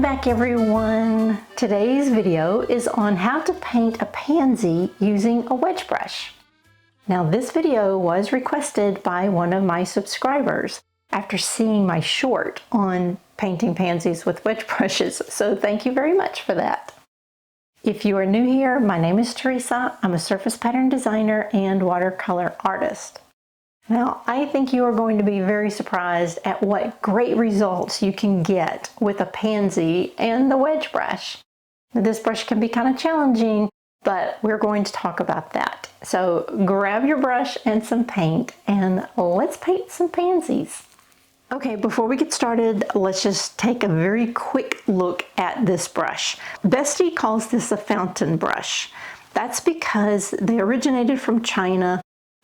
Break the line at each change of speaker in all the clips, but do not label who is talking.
back everyone. Today's video is on how to paint a pansy using a wedge brush. Now this video was requested by one of my subscribers after seeing my short on painting pansies with wedge brushes, so thank you very much for that. If you are new here, my name is Teresa. I'm a surface pattern designer and watercolor artist. Now, I think you are going to be very surprised at what great results you can get with a pansy and the wedge brush. Now, this brush can be kind of challenging, but we're going to talk about that. So grab your brush and some paint and let's paint some pansies. Okay, before we get started, let's just take a very quick look at this brush. Bestie calls this a fountain brush. That's because they originated from China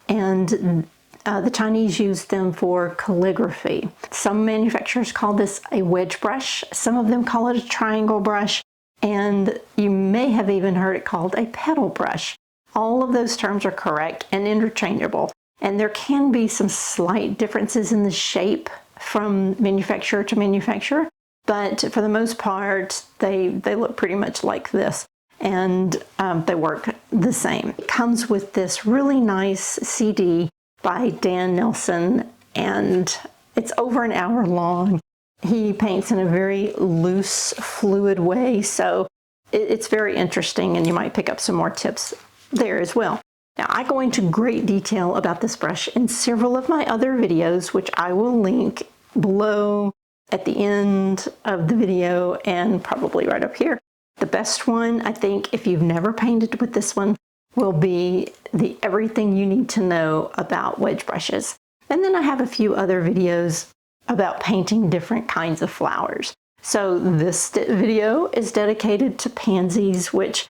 and the Chinese use them for calligraphy. Some manufacturers call this a wedge brush. Some of them call it a triangle brush. And you may have even heard it called a petal brush. All of those terms are correct and interchangeable. And there can be some slight differences in the shape from manufacturer to manufacturer. But for the most part, they look pretty much like this. And they work the same. It comes with this really nice CD by Dan Nelson, and it's over an hour long. He paints in a very loose, fluid way, so it's very interesting, and you might pick up some more tips there as well. Now, I go into great detail about this brush in several of my other videos, which I will link below at the end of the video and probably right up here. The best one, I think, if you've never painted with this one, will be the everything you need to know about wedge brushes. And then I have a few other videos about painting different kinds of flowers. So this video is dedicated to pansies, which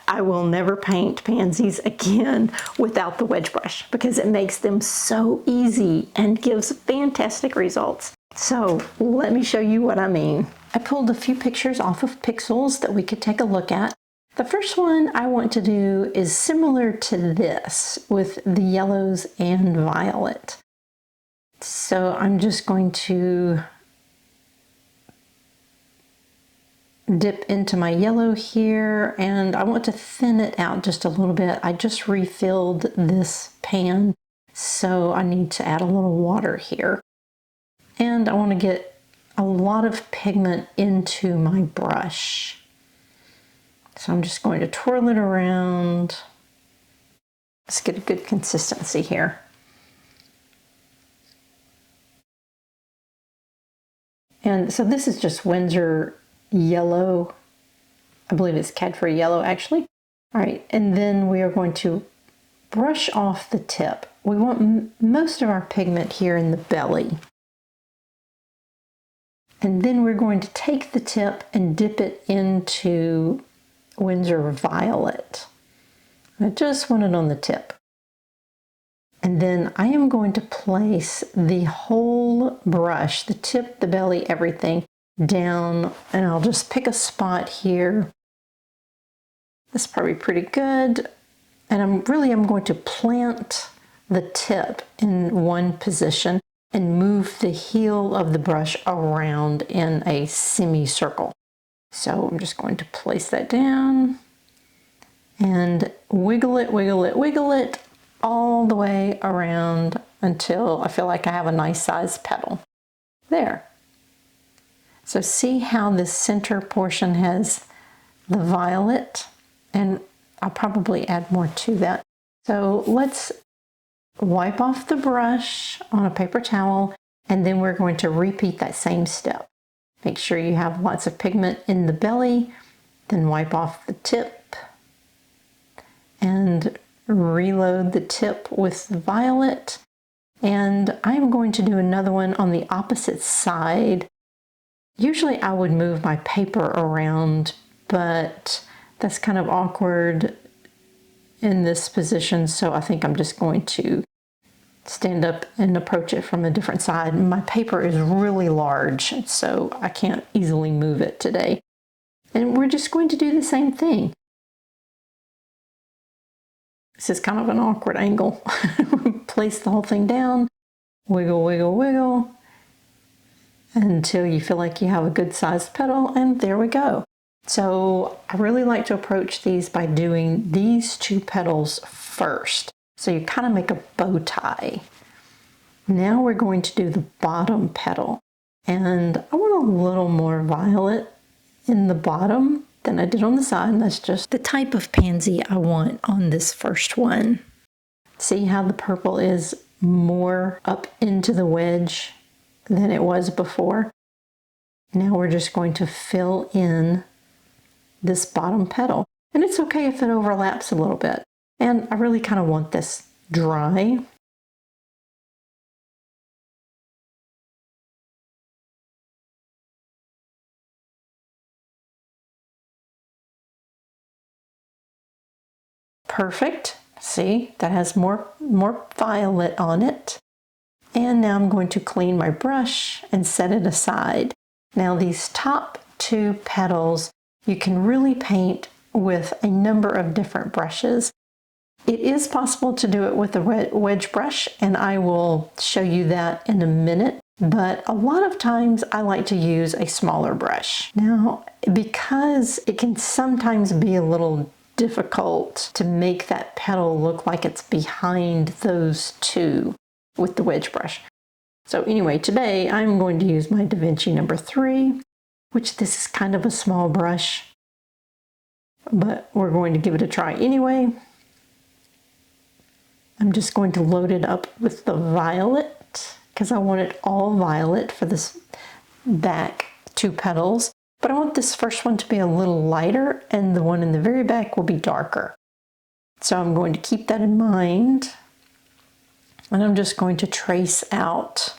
I will never paint pansies again without the wedge brush because it makes them so easy and gives fantastic results. So let me show you what I mean. I pulled a few pictures off of Pixels that we could take a look at. The first one I want to do is similar to this with the yellows and violet. So I'm just going to dip into my yellow here, and I want to thin it out just a little bit. I just refilled this pan, so I need to add a little water here. And I want to get a lot of pigment into my brush. So I'm just going to twirl it around. Let's get a good consistency here. And so this is just Windsor yellow. I believe it's Cadbury yellow actually. All right, and then we are going to brush off the tip. We want most of our pigment here in the belly. And then we're going to take the tip and dip it into Windsor Violet. I just want it on the tip. And then I am going to place the whole brush, the tip, the belly, everything down, and I'll just pick a spot here. That's probably pretty good. And I'm going to plant the tip in one position and move the heel of the brush around in a semicircle. So I'm just going to place that down and wiggle it, wiggle it, wiggle it all the way around until I feel like I have a nice sized petal. There. So see how this center portion has the violet, and I'll probably add more to that. So let's wipe off the brush on a paper towel, and then we're going to repeat that same step. Make sure you have lots of pigment in the belly, then wipe off the tip and reload the tip with the violet. And I'm going to do another one on the opposite side. Usually I would move my paper around, but that's kind of awkward in this position, so I think I'm just going to stand up and approach it from a different side. My paper is really large, so I can't easily move it today. And we're just going to do the same thing. This is kind of an awkward angle. Place the whole thing down, wiggle, wiggle, wiggle, until you feel like you have a good sized petal, and there we go. So I really like to approach these by doing these two petals first. So you kind of make a bow tie. Now we're going to do the bottom petal. And I want a little more violet in the bottom than I did on the side. And that's just the type of pansy I want on this first one. See how the purple is more up into the wedge than it was before? Now we're just going to fill in this bottom petal. And it's okay if it overlaps a little bit. And I really kind of want this dry. Perfect. See, that has more violet on it. And now I'm going to clean my brush and set it aside. Now these top two petals, you can really paint with a number of different brushes. It is possible to do it with a wedge brush, and I will show you that in a minute. But a lot of times I like to use a smaller brush. Now, because it can sometimes be a little difficult to make that petal look like it's behind those two with the wedge brush. So anyway, today I'm going to use my Da Vinci number 3, which this is kind of a small brush, but we're going to give it a try anyway. I'm just going to load it up with the violet because I want it all violet for this back two petals. But I want this first one to be a little lighter and the one in the very back will be darker. So I'm going to keep that in mind. And I'm just going to trace out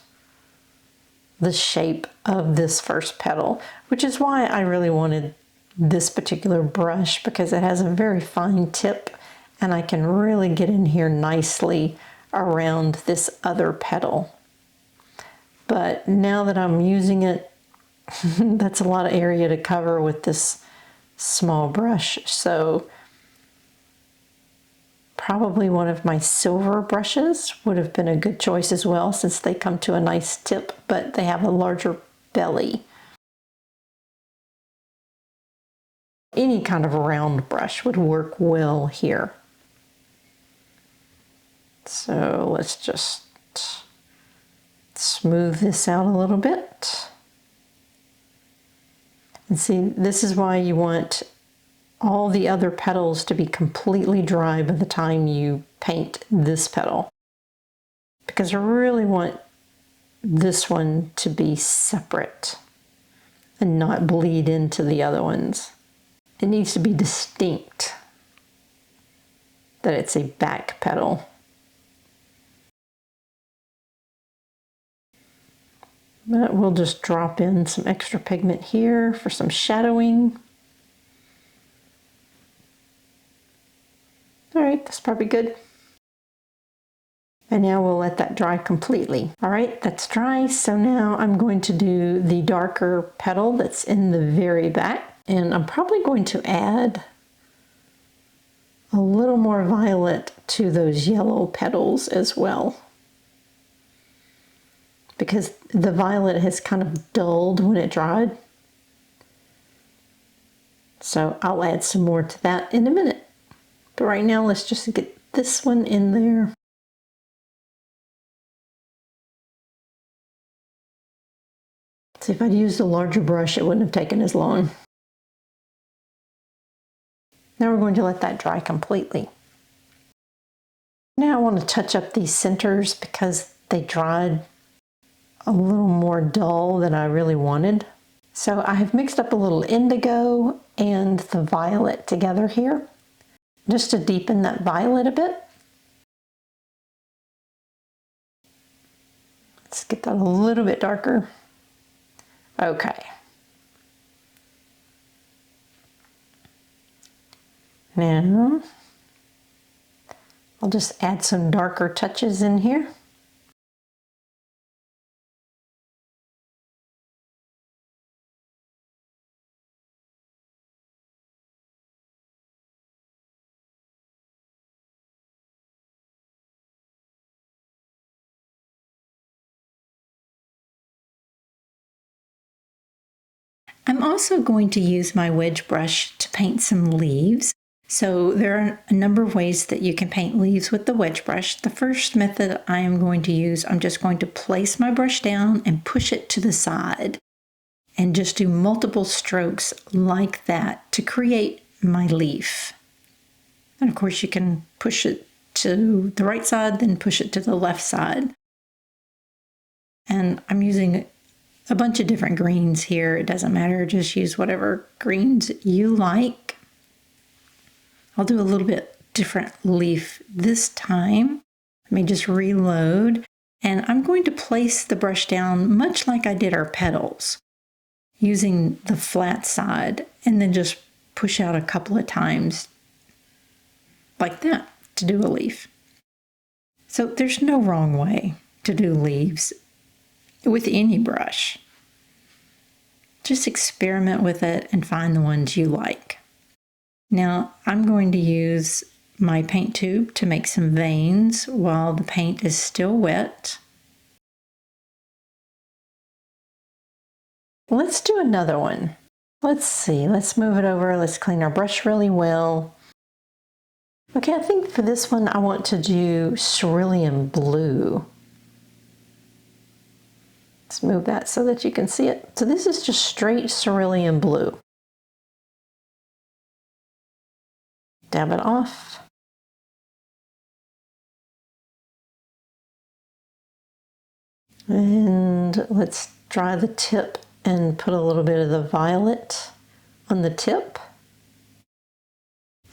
the shape of this first petal, which is why I really wanted this particular brush, because it has a very fine tip and I can really get in here nicely around this other petal. But now that I'm using it, that's a lot of area to cover with this small brush. So probably one of my silver brushes would have been a good choice as well, since they come to a nice tip, but they have a larger belly. Any kind of round brush would work well here. So let's just smooth this out a little bit. And see, this is why you want all the other petals to be completely dry by the time you paint this petal. Because I really want this one to be separate and not bleed into the other ones. It needs to be distinct that it's a back petal. But we'll just drop in some extra pigment here for some shadowing. All right, that's probably good. And now we'll let that dry completely. All right, that's dry. So now I'm going to do the darker petal that's in the very back. And I'm probably going to add a little more violet to those yellow petals as well, because the violet has kind of dulled when it dried. So I'll add some more to that in a minute. But right now, let's just get this one in there. See, if I'd used a larger brush, it wouldn't have taken as long. Now we're going to let that dry completely. Now I want to touch up these centers because they dried a little more dull than I really wanted. So I have mixed up a little indigo and the violet together here, just to deepen that violet a bit. Let's get that a little bit darker. Okay. Now, I'll just add some darker touches in here. I'm also going to use my wedge brush to paint some leaves. So there are a number of ways that you can paint leaves with the wedge brush. The first method I am going to use, I'm just going to place my brush down and push it to the side and just do multiple strokes like that to create my leaf. And of course you can push it to the right side, then push it to the left side. And I'm using a bunch of different greens here. It doesn't matter, just use whatever greens you like. I'll do a little bit different leaf this time. Let me just reload. And I'm going to place the brush down much like I did our petals, using the flat side, and then just push out a couple of times like that to do a leaf. So there's no wrong way to do leaves with any brush. Just experiment with it and find the ones you like. Now I'm going to use my paint tube to make some veins while the paint is still wet. Let's do another one. Let's see, let's move it over. Let's clean our brush really well. Okay, I think for this one I want to do cerulean blue. Let's move that so that you can see it. So this is just straight cerulean blue. Dab it off. And let's dry the tip and put a little bit of the violet on the tip.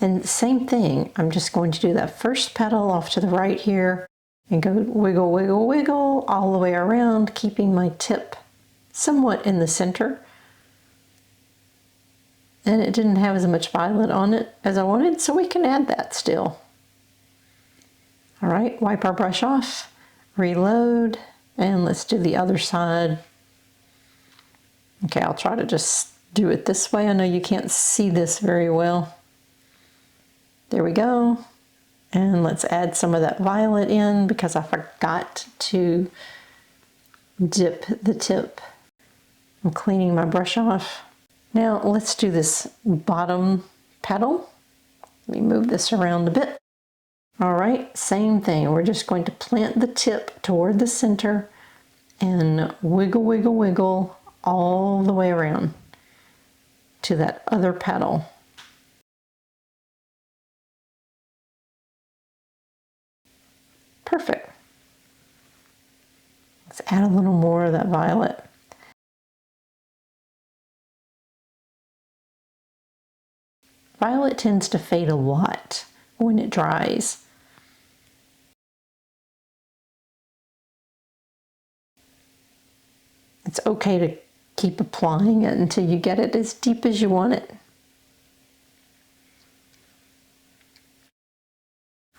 And same thing, I'm just going to do that first petal off to the right here and go wiggle, wiggle, wiggle all the way around, keeping my tip somewhat in the center. And it didn't have as much violet on it as I wanted, so we can add that still. All right, wipe our brush off, reload, and let's do the other side. Okay, I'll try to just do it this way. I know you can't see this very well. There we go. And let's add some of that violet in because I forgot to dip the tip. I'm cleaning my brush off. Now let's do this bottom petal. Let me move this around a bit. All right, same thing. We're just going to plant the tip toward the center and wiggle, wiggle, wiggle all the way around to that other petal. Perfect. Let's add a little more of that violet. Violet tends to fade a lot when it dries. It's okay to keep applying it until you get it as deep as you want it.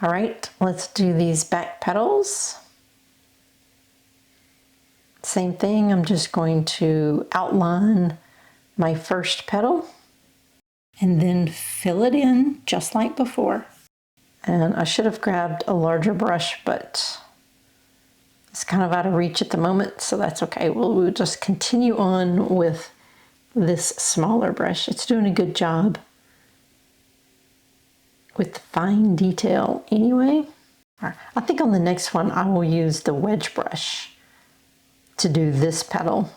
All right, let's do these back petals. Same thing, I'm just going to outline my first petal and then fill it in just like before. And I should have grabbed a larger brush, but it's kind of out of reach at the moment, so that's okay. We'll just continue on with this smaller brush. It's doing a good job with fine detail anyway. All right. I think on the next one I will use the wedge brush to do this petal.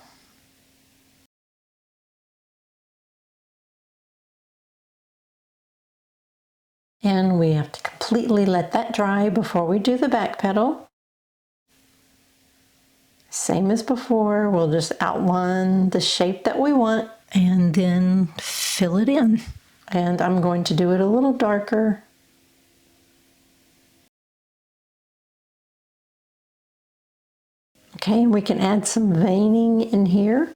And we have to completely let that dry before we do the back petal. Same as before, we'll just outline the shape that we want and then fill it in. And I'm going to do it a little darker. Okay, and we can add some veining in here.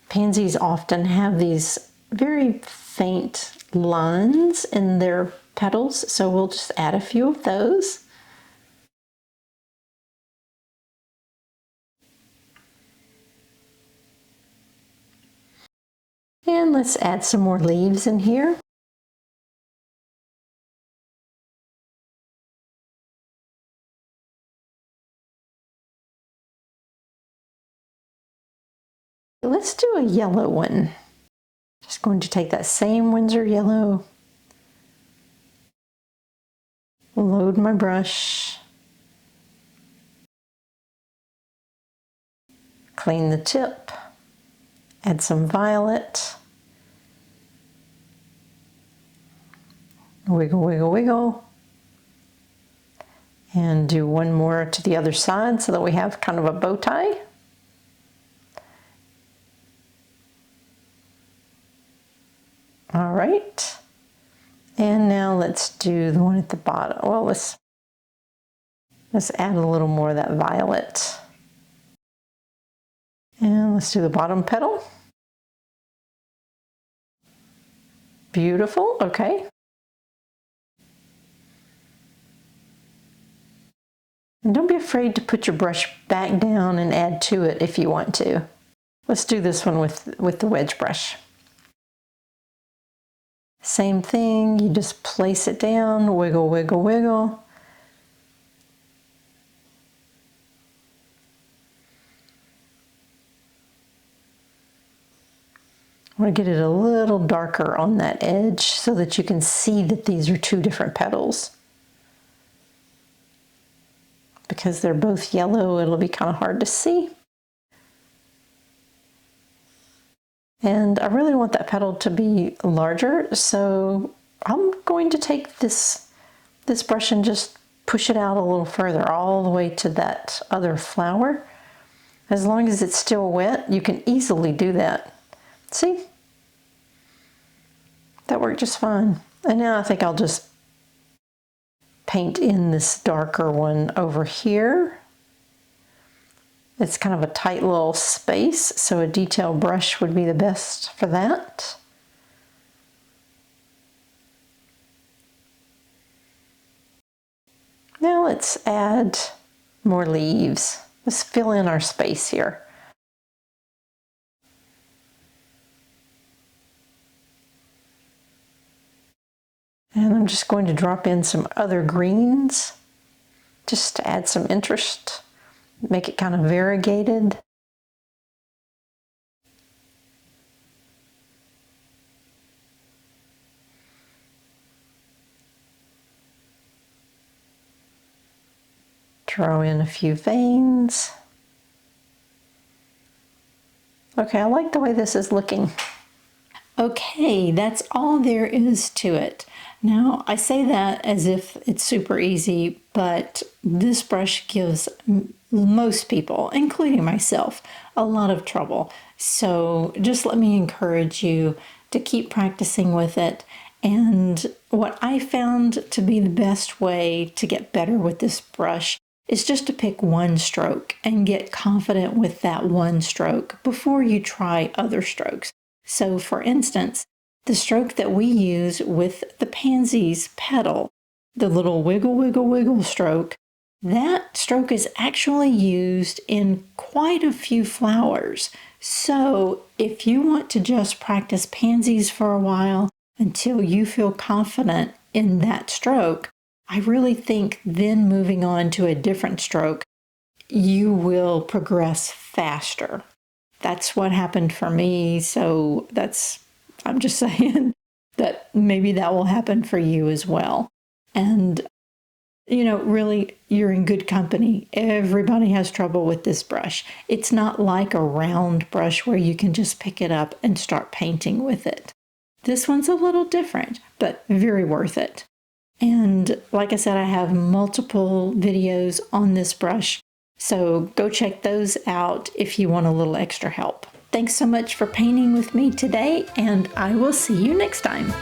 Pansies often have these very faint lines in their petals, so we'll just add a few of those. And let's add some more leaves in here. Let's do a yellow one. Just going to take that same Winsor yellow, load my brush, clean the tip, add some violet, wiggle, wiggle, wiggle, and do one more to the other side so that we have kind of a bow tie. All right, and now let's do the one at the bottom. Well, let's add a little more of that violet. And let's do the bottom petal. Beautiful, okay. And don't be afraid to put your brush back down and add to it if you want to. Let's do this one with the wedge brush. Same thing, you just place it down, wiggle, wiggle, wiggle. I want to get it a little darker on that edge so that you can see that these are two different petals. Because they're both yellow, it'll be kind of hard to see. And I really want that petal to be larger, so I'm going to take this brush and just push it out a little further, all the way to that other flower. As long as it's still wet, you can easily do that. See? That worked just fine. And now I think I'll just paint in this darker one over here. It's kind of a tight little space, so a detail brush would be the best for that. Now let's add more leaves. Let's fill in our space here. And I'm just going to drop in some other greens just to add some interest, make it kind of variegated. Throw in a few veins. Okay, I like the way this is looking. Okay, that's all there is to it. Now, I say that as if it's super easy, but this brush gives most people, including myself, a lot of trouble. So just let me encourage you to keep practicing with it. And what I found to be the best way to get better with this brush is just to pick one stroke and get confident with that one stroke before you try other strokes. So for instance, the stroke that we use with the pansies petal, the little wiggle, wiggle, wiggle stroke, that stroke is actually used in quite a few flowers. So if you want to just practice pansies for a while until you feel confident in that stroke, I really think then moving on to a different stroke, you will progress faster. That's what happened for me, so I'm just saying that maybe that will happen for you as well. And, you know, really, you're in good company. Everybody has trouble with this brush. It's not like a round brush where you can just pick it up and start painting with it. This one's a little different, but very worth it. And like I said, I have multiple videos on this brush, so go check those out if you want a little extra help. Thanks so much for painting with me today, and I will see you next time.